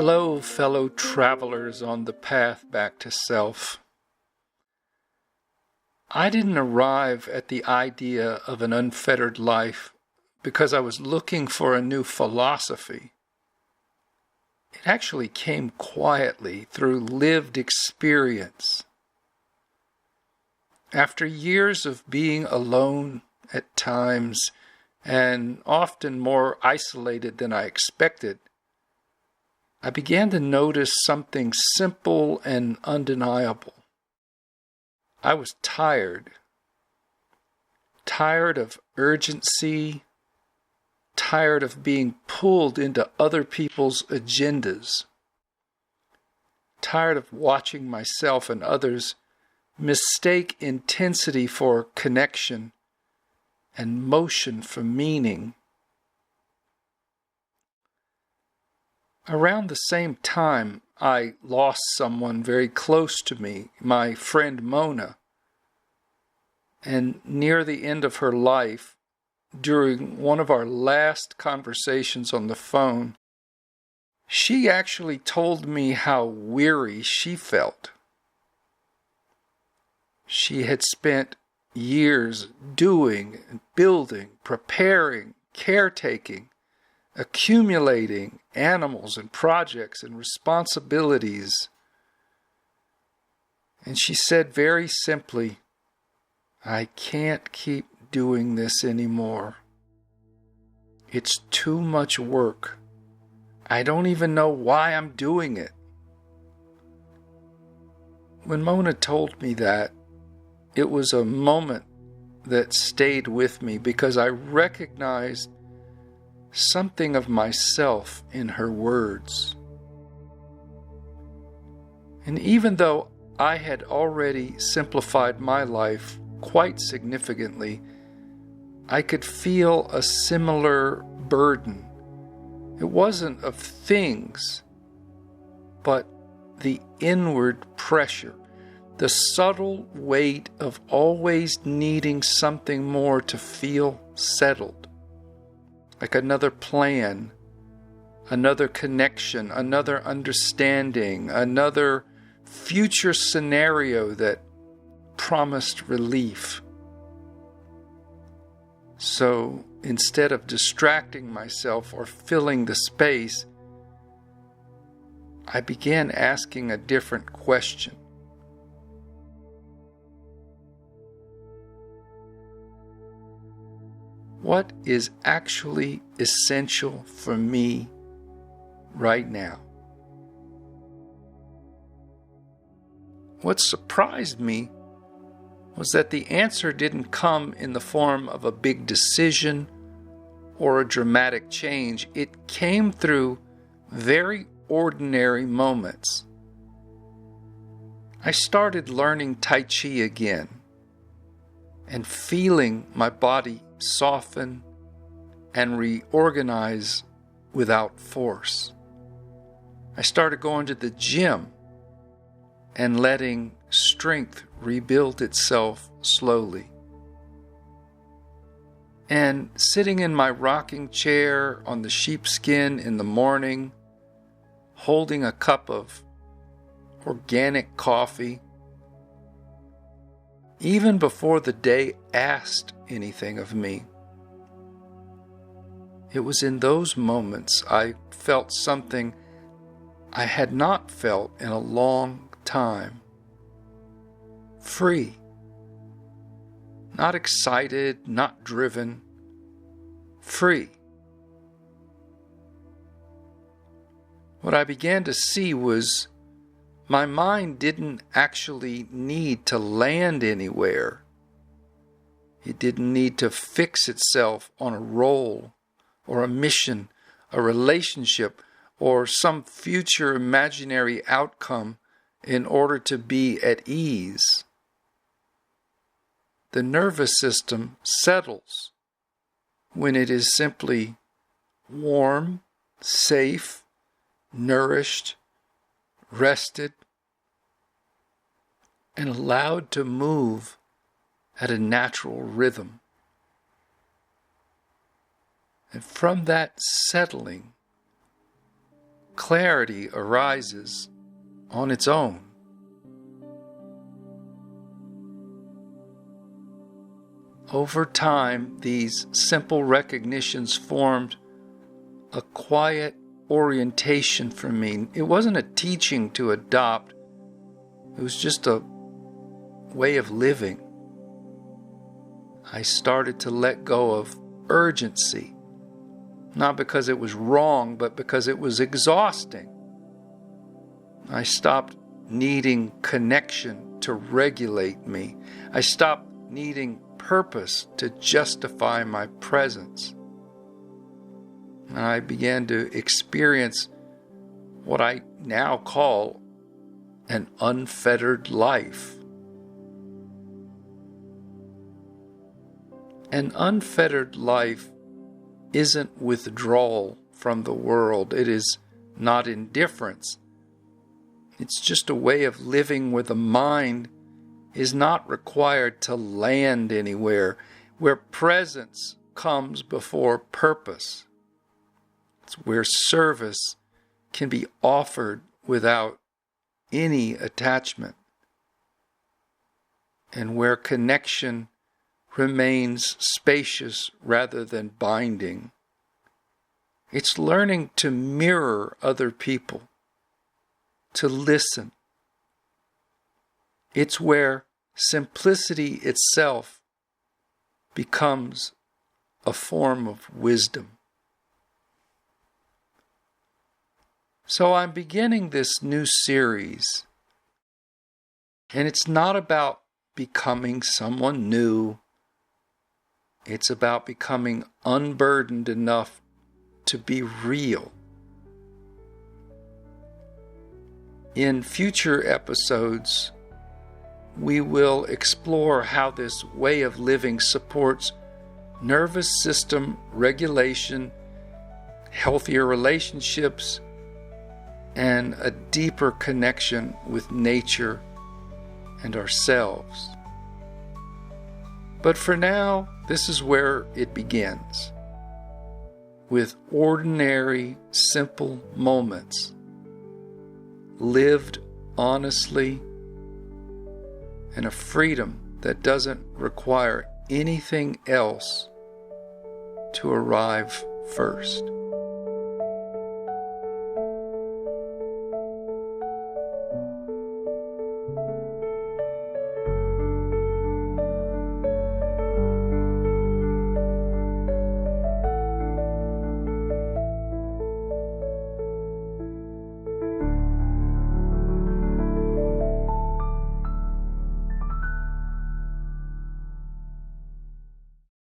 Hello, fellow travelers on the path back to self. I didn't arrive at the idea of an unfettered life because I was looking for a new philosophy. It actually came quietly through lived experience. After years of being alone at times, and often more isolated than I expected, I began to notice something simple and undeniable. I was tired of urgency, tired of being pulled into other people's agendas, tired of watching myself and others mistake intensity for connection and motion for meaning. Around the same time, I lost someone very close to me, my friend Mona. And near the end of her life, during one of our last conversations on the phone, she actually told me how weary she felt. She had spent years doing, building, preparing, caretaking, accumulating animals and projects and responsibilities. And she said very simply, "I can't keep doing this anymore. It's too much work. I don't even know why I'm doing it." When Mona told me that, it was a moment that stayed with me because I recognized something of myself in her words. And even though I had already simplified my life quite significantly, I could feel a similar burden. It wasn't of things, but the inward pressure, the subtle weight of always needing something more to feel settled. Like another plan, another connection, another understanding, another future scenario that promised relief. So instead of distracting myself or filling the space, I began asking a different question. What is actually essential for me right now? What surprised me was that the answer didn't come in the form of a big decision or a dramatic change. It came through very ordinary moments. I started learning Tai Chi again and feeling my body soften and reorganize without force. I started going to the gym and letting strength rebuild itself slowly. And sitting in my rocking chair on the sheepskin in the morning, holding a cup of organic coffee, even before the day asked anything of me. It was in those moments I felt something I had not felt in a long time. Free. Not excited, not driven. Free. What I began to see was my mind didn't actually need to land anywhere. It didn't need to fix itself on a role or a mission, a relationship, or some future imaginary outcome in order to be at ease. The nervous system settles when it is simply warm, safe, nourished, rested, and allowed to move at a natural rhythm. And from that settling clarity arises on its own. Over time, these simple recognitions formed a quiet orientation for me. It wasn't a teaching to adopt. It was just a way of living. I started to let go of urgency, not because it was wrong, but because it was exhausting. I stopped needing connection to regulate me. I stopped needing purpose to justify my presence. And I began to experience what I now call an unfettered life. An unfettered life isn't withdrawal from the world. It is not indifference. It's just a way of living where the mind is not required to land anywhere, where presence comes before purpose. It's where service can be offered without any attachment, and where connection remains spacious rather than binding. It's learning to mirror other people, to listen. It's where simplicity itself becomes a form of wisdom. So I'm beginning this new series, and it's not about becoming someone new. It's about becoming unburdened enough to be real. In future episodes, we will explore how this way of living supports nervous system regulation, healthier relationships, and a deeper connection with nature and ourselves. But for now, this is where it begins, with ordinary, simple moments, lived honestly, and a freedom that doesn't require anything else to arrive first.